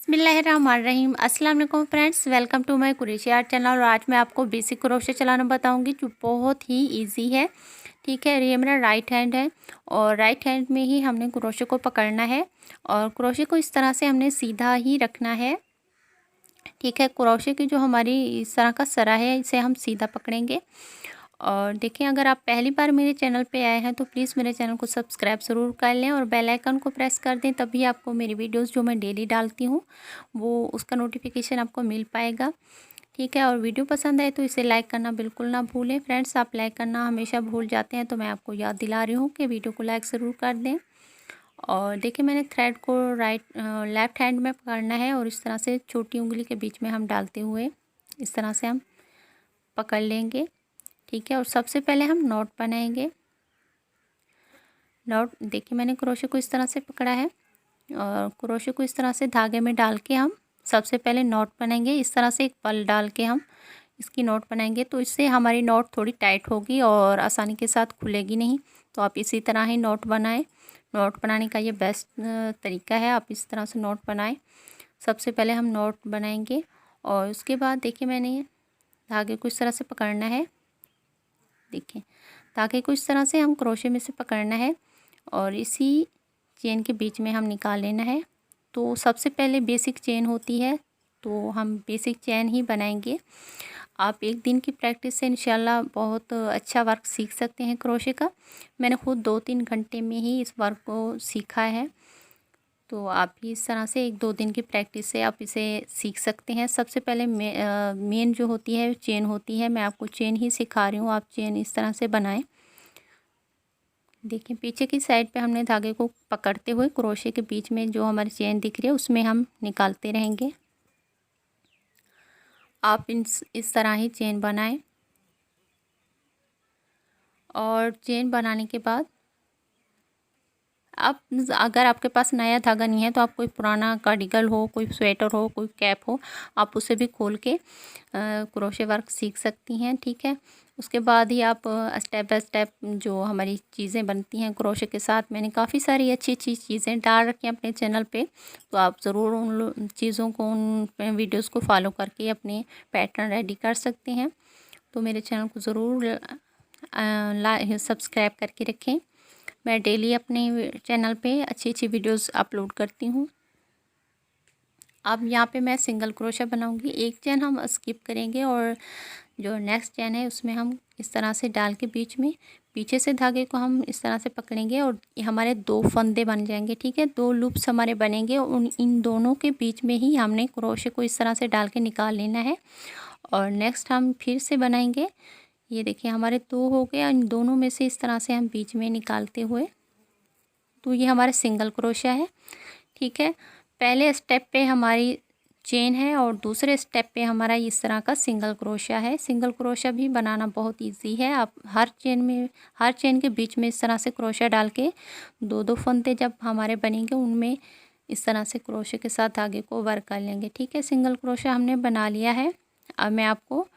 बिस्मिल्लाहिर्रहमानिर्रहीम। अस्सलाम वालेकुम friends, welcome to my Qureshi art channel. और आज मैं आपको बेसिक क्रोशे चलाना बताऊंगी जो बहुत ही इजी है। ठीक है, ये मेरा राइट हैंड है और राइट हैंड में ही हमने क्रोशे को पकड़ना है और क्रोशे को इस तरह से हमने सीधा ही रखना है। ठीक है, क्रोशे की जो हमारी इस तरह का सरा है इसे हम सीधा पकड़ेंगे। और देखिए, अगर आप पहली बार मेरे चैनल पे आए हैं तो प्लीज़ मेरे चैनल को सब्सक्राइब ज़रूर कर लें और बेल आइकन को प्रेस कर दें, तभी आपको मेरी वीडियोस जो मैं डेली डालती हूँ वो उसका नोटिफिकेशन आपको मिल पाएगा। ठीक है, और वीडियो पसंद आए तो इसे लाइक करना बिल्कुल ना भूलें। फ्रेंड्स, आप लाइक करना हमेशा भूल जाते हैं, तो मैं आपको याद दिला रही हूँ कि वीडियो को लाइक ज़रूर कर दें। और देखिए, मैंने थ्रेड को लेफ़्ट हैंड में पकड़ना है और इस तरह से छोटी उंगली के बीच में हम डालते हुए इस तरह से हम पकड़ लेंगे। ठीक है, और सबसे पहले हम नॉट बनाएंगे। नॉट देखिए, मैंने क्रोशे को इस तरह से पकड़ा है और क्रोशे को इस तरह से धागे में डाल के हम सबसे पहले नॉट बनाएंगे। इस तरह से एक पल डाल के हम इसकी नॉट बनाएंगे, तो इससे हमारी नॉट थोड़ी टाइट होगी और आसानी के साथ खुलेगी नहीं। तो आप इसी तरह ही नॉट बनाएं। नॉट बनाने का ये बेस्ट तरीका है, आप इस तरह से नॉट बनाएं। सबसे पहले हम नॉट बनाएंगे और उसके बाद देखिए, मैंने धागे को इस तरह से पकड़ना है। देखिए, धागे को इस तरह से हम क्रोशे में से पकड़ना है और इसी चेन के बीच में हम निकाल लेना है। तो सबसे पहले बेसिक चेन होती है, तो हम बेसिक चेन ही बनाएंगे। आप एक दिन की प्रैक्टिस से इंशाल्लाह बहुत अच्छा वर्क सीख सकते हैं क्रोशे का। मैंने खुद 2-3 घंटे में ही इस वर्क को सीखा है, तो आप भी इस तरह से 1-2 दिन की प्रैक्टिस से आप इसे सीख सकते हैं। सबसे पहले मेन जो होती है चेन होती है, मैं आपको चेन ही सिखा रही हूँ। आप चेन इस तरह से बनाएं। देखिए, पीछे की साइड पे हमने धागे को पकड़ते हुए क्रोशे के बीच में जो हमारी चेन दिख रही है उसमें हम निकालते रहेंगे। आप इस तरह ही चेन बनाएं और चेन बनाने के बाद आप, अगर आपके पास नया धागा नहीं है तो आप कोई पुराना कार्डिगन हो, कोई स्वेटर हो, कोई कैप हो, आप उसे भी खोल के क्रोशे वर्क सीख सकती हैं। ठीक है, उसके बाद ही आप स्टेप बाय स्टेप जो हमारी चीज़ें बनती हैं क्रोशे के साथ, मैंने काफ़ी सारी अच्छी अच्छी चीज़ें डाल रखी हैं अपने चैनल पे, तो आप ज़रूर उन चीज़ों को, उन वीडियोज़ को फॉलो करके अपने पैटर्न रेडी कर सकते हैं। तो मेरे चैनल को ज़रूर सब्सक्राइब करके रखें। मैं डेली अपने चैनल पे अच्छी अच्छी वीडियोस अपलोड करती हूँ। अब यहाँ पे मैं सिंगल क्रोशा बनाऊँगी। एक चेन हम स्किप करेंगे और जो नेक्स्ट चेन है उसमें हम इस तरह से डाल के बीच में पीछे से धागे को हम इस तरह से पकड़ेंगे और हमारे 2 फंदे बन जाएंगे। ठीक है, 2 लूप्स हमारे बनेंगे और इन दोनों के बीच में ही हमने क्रोशे को इस तरह से डाल के निकाल लेना है। और नेक्स्ट हम फिर से बनाएंगे। ये देखिए, हमारे 2 हो गए, इन दोनों में से इस तरह से हम बीच में निकालते हुए, तो ये हमारा सिंगल क्रोशा है। ठीक है, पहले स्टेप पे हमारी चेन है और दूसरे स्टेप पे हमारा इस तरह का सिंगल क्रोशा है। सिंगल क्रोशा भी बनाना बहुत इजी है। आप हर चेन के बीच में इस तरह से क्रोशा डाल के 2-2 फंदे जब हमारे बनेंगे उनमें इस तरह से क्रोशे के साथ धागे को वर्क कर लेंगे। ठीक है, सिंगल क्रोशा हमने बना लिया है। अब मैं आपको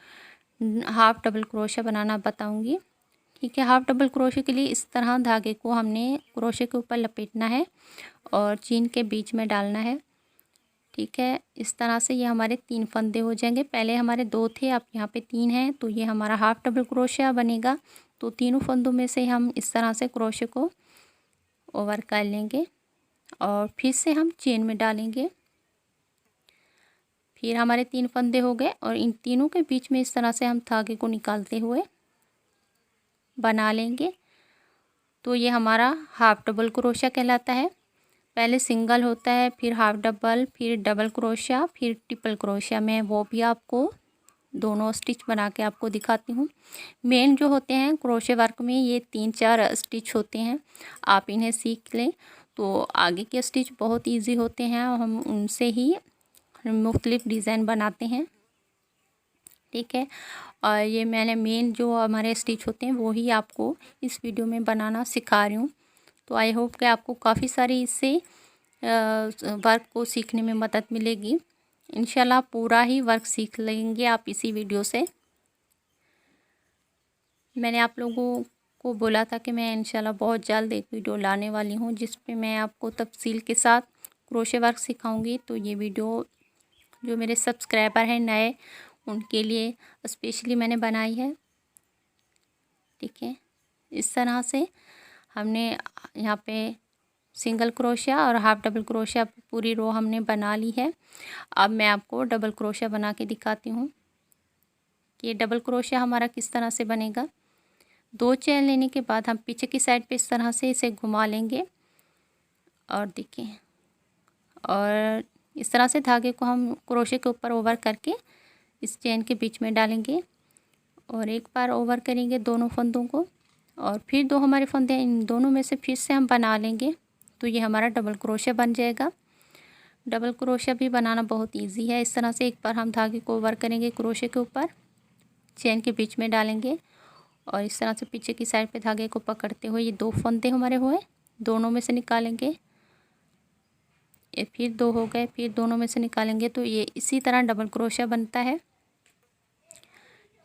हाफ डबल क्रोशा बनाना बताऊंगी। ठीक है, हाफ डबल क्रोशे के लिए इस तरह धागे को हमने क्रोशे के ऊपर लपेटना है और चेन के बीच में डालना है। ठीक है, इस तरह से ये हमारे 3 फंदे हो जाएंगे। पहले हमारे 2 थे, अब यहाँ पे 3 हैं, तो ये हमारा हाफ डबल क्रोशिया बनेगा। तो तीनों फंदों में से हम इस तरह से क्रोशे को ओवर कर लेंगे और फिर से हम चेन में डालेंगे। फिर हमारे 3 फंदे हो गए और इन तीनों के बीच में इस तरह से हम धागे को निकालते हुए बना लेंगे। तो ये हमारा हाफ डबल क्रोशिया कहलाता है। पहले सिंगल होता है, फिर हाफ डबल, फिर डबल क्रोशिया, फिर ट्रिपल क्रोशिया। मैं वो भी आपको दोनों स्टिच बना के आपको दिखाती हूँ। मेन जो होते हैं क्रोशे वर्क में ये 3-4 स्टिच होते हैं, आप इन्हें सीख लें तो आगे के स्टिच बहुत इजी होते हैं और हम उनसे ही मुख्तलिफ डिज़ाइन बनाते हैं। ठीक है, और ये मैंने मेन जो हमारे स्टिच होते हैं वो ही आपको इस वीडियो में बनाना सिखा रही हूँ। तो आई होप कि आपको काफ़ी सारी इससे वर्क को सीखने में मदद मिलेगी। इंशाल्लाह पूरा ही वर्क सीख लेंगे आप इसी वीडियो से। मैंने आप लोगों को बोला था कि मैं इंशाल्लाह बहुत जल्द एक वीडियो लाने वाली हूँ जिस पे मैं आपको तफसील के साथ क्रोशे वर्क सिखाऊंगी। तो ये वीडियो जो मेरे सब्सक्राइबर हैं नए, उनके लिए स्पेशली मैंने बनाई है। ठीक है, इस तरह से हमने यहाँ पे सिंगल क्रोशिया और हाफ डबल क्रोशिया पूरी रो हमने बना ली है। अब मैं आपको डबल क्रोशिया बना के दिखाती हूँ कि ये डबल क्रोशिया हमारा किस तरह से बनेगा। 2 चेन लेने के बाद हम पीछे की साइड पे इस तरह से इसे घुमा लेंगे और देखिए, और इस तरह से धागे को हम क्रोशे के ऊपर ओवर करके इस चेन के बीच में डालेंगे और एक बार ओवर करेंगे दोनों फंदों को, और फिर 2 हमारे फंदे इन दोनों में से फिर से हम बना लेंगे। तो ये हमारा डबल क्रोशिया बन जाएगा। डबल क्रोशिया भी बनाना बहुत इजी है। इस तरह से एक बार हम धागे को ओवर करेंगे क्रोशे के ऊपर, चेन के बीच में डालेंगे और इस तरह से पीछे की साइड पे धागे को पकड़ते हुए ये 2 फंदे हमारे हुए, दोनों में से निकालेंगे। ये फिर 2 हो गए, फिर दोनों में से निकालेंगे। तो ये इसी तरह डबल क्रोशिया बनता है।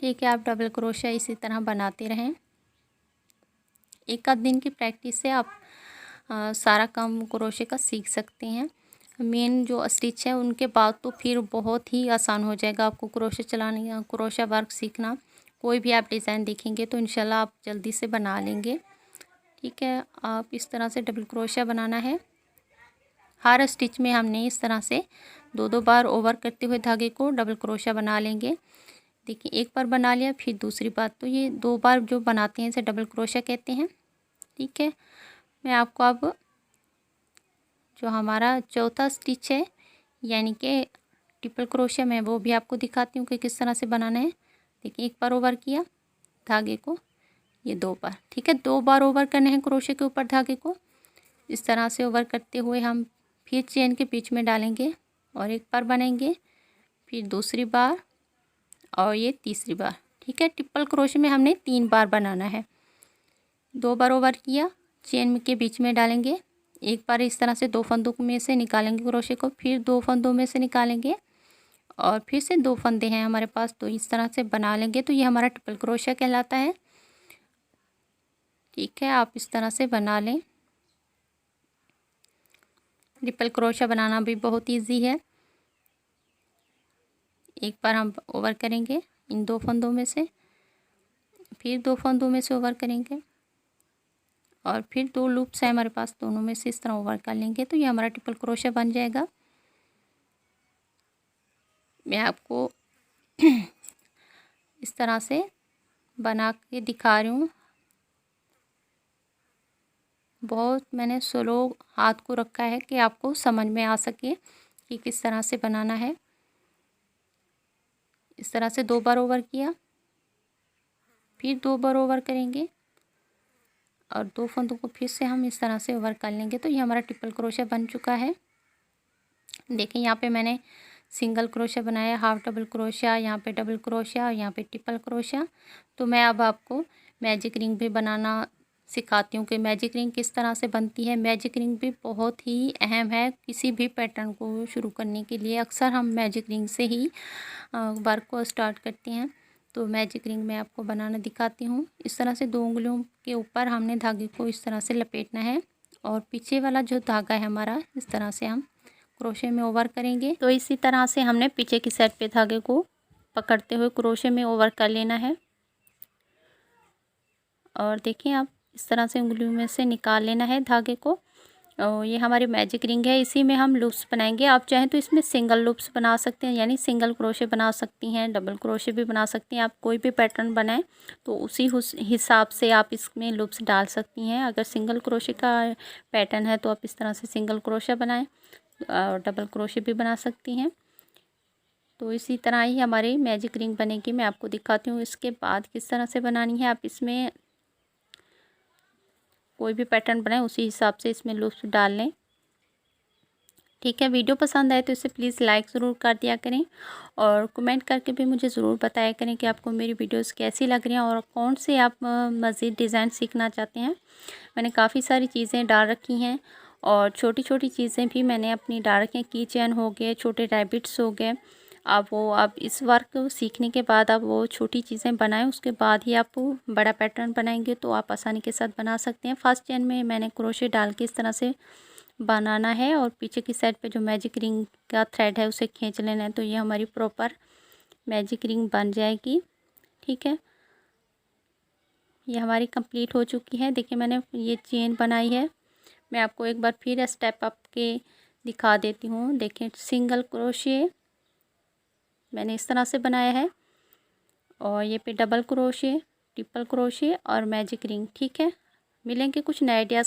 ठीक है, आप डबल क्रोशिया इसी तरह बनाते रहें। एक आध दिन की प्रैक्टिस से आप सारा काम क्रोशे का सीख सकते हैं। मेन जो स्टिच है उनके बाद तो फिर बहुत ही आसान हो जाएगा आपको क्रोशे चलाने या क्रोशा वर्क सीखना। कोई भी आप डिज़ाइन देखेंगे तो इंशाल्लाह आप जल्दी से बना लेंगे। ठीक है, आप इस तरह से डबल क्रोशिया बनाना है। हर स्टिच में हमने इस तरह से 2-2 बार ओवर करते हुए धागे को डबल क्रोशिया बना लेंगे। देखिए, एक बार बना लिया, फिर दूसरी बार, तो ये 2 बार जो बनाते हैं इसे डबल क्रोशिया कहते हैं। ठीक है, मैं आपको अब जो हमारा चौथा स्टिच है यानी कि ट्रिपल क्रोशिया, मैं वो भी आपको दिखाती हूँ कि किस तरह से बनाना है। देखिए, एक बार ओवर किया धागे को, ये 2 बार। ठीक है, 2 बार ओवर करने हैं क्रोशे के ऊपर धागे को। इस तरह से ओवर करते हुए हम फिर चेन के बीच में डालेंगे और एक बार बनाएंगे, फिर दूसरी बार और ये तीसरी बार। ठीक है, ट्रिपल क्रोशे में हमने 3 बार बनाना है। 2 बार ओवर किया, चेन के बीच में डालेंगे, एक बार इस तरह से 2 फंदों में से निकालेंगे क्रोशे को, फिर 2 फंदों में से निकालेंगे और फिर से 2 फंदे हैं हमारे पास, तो इस तरह से बना लेंगे। तो ये हमारा ट्रिपल क्रोशिया कहलाता है। ठीक है, आप इस तरह से बना लें। ट्रिपल क्रोशिया बनाना भी बहुत इजी है। एक बार हम ओवर करेंगे इन 2 फंदों में से, फिर 2 फंदों में से ओवर करेंगे और फिर 2 लूप्स हैं हमारे पास, दोनों में से इस तरह ओवर कर लेंगे। तो ये हमारा ट्रिपल क्रोशिया बन जाएगा। मैं आपको इस तरह से बना के दिखा रही हूँ। बहुत मैंने स्लो हाथ को रखा है कि आपको समझ में आ सके कि किस तरह से बनाना है। इस तरह से 2 बार ओवर किया, फिर 2 बार ओवर करेंगे और 2 फंदों को फिर से हम इस तरह से ओवर कर लेंगे। तो ये हमारा ट्रिपल क्रोशिया बन चुका है। देखिए, यहाँ पे मैंने सिंगल क्रोशिया बनाया, हाफ डबल क्रोशिया, यहाँ पे डबल क्रोशिया और यहाँ पे ट्रिपल क्रोशिया। तो मैं अब आपको मैजिक रिंग भी बनाना सिखाती हूँ कि मैजिक रिंग किस तरह से बनती है। मैजिक रिंग भी बहुत ही अहम है किसी भी पैटर्न को शुरू करने के लिए। अक्सर हम मैजिक रिंग से ही वर्क को स्टार्ट करते हैं। तो मैजिक रिंग मैं आपको बनाना दिखाती हूँ। इस तरह से 2 उंगलियों के ऊपर हमने धागे को इस तरह से लपेटना है और पीछे वाला जो धागा है हमारा, इस तरह से हम क्रोशे में ओवर करेंगे। तो इसी तरह से हमने पीछे की साइड पे धागे को पकड़ते हुए क्रोशे में ओवर कर लेना है। और देखिए, आप इस तरह से उंगलियों में से निकाल लेना है धागे को। और ये हमारी मैजिक रिंग है, इसी में हम लूप्स बनाएंगे। आप चाहें तो इसमें सिंगल लूप्स बना सकते हैं, यानी सिंगल क्रोशे बना सकती हैं, डबल क्रोशे भी बना सकती हैं। आप कोई भी पैटर्न बनाएं तो उसी हिसाब से आप इसमें लूप्स डाल सकती हैं। अगर सिंगल क्रोशे का पैटर्न है तो आप इस तरह से सिंगल क्रोशा बनाएं और डबल क्रोशे भी बना सकती हैं। तो इसी तरह ही हमारी मैजिक रिंग बनेगी। मैं आपको दिखाती हूँ इसके बाद किस तरह से बनानी है। आप इसमें कोई भी पैटर्न बनाएं उसी हिसाब से इसमें लूप्स डाल लें। ठीक है, वीडियो पसंद आए तो इसे प्लीज़ लाइक ज़रूर कर दिया करें और कमेंट करके भी मुझे ज़रूर बताया करें कि आपको मेरी वीडियोस कैसी लग रही हैं और कौन से आप मज़ीद डिज़ाइन सीखना चाहते हैं। मैंने काफ़ी सारी चीज़ें डाल रखी हैं और छोटी छोटी चीज़ें भी मैंने अपनी डाल रखी हैं। की चेन हो गए, छोटे रैबिट्स हो गए। आप इस वर्क को सीखने के बाद आप वो छोटी चीज़ें बनाएं, उसके बाद ही आप बड़ा पैटर्न बनाएंगे तो आप आसानी के साथ बना सकते हैं। फर्स्ट चेन में मैंने क्रोशे डाल के इस तरह से बनाना है और पीछे की साइड पे जो मैजिक रिंग का थ्रेड है उसे खींच लेना है। तो ये हमारी प्रॉपर मैजिक रिंग बन जाएगी। ठीक है, ये हमारी कंप्लीट हो चुकी है। देखिए मैंने ये चेन बनाई है। मैं आपको एक बार फिर स्टेप अप के दिखा देती हूँ। देखिए सिंगल क्रोशे मैंने इस तरह से बनाया है और ये पे डबल क्रोशे, ट्रिपल क्रोशे और मैजिक रिंग। ठीक है, मिलेंगे कुछ नए आइडियाज़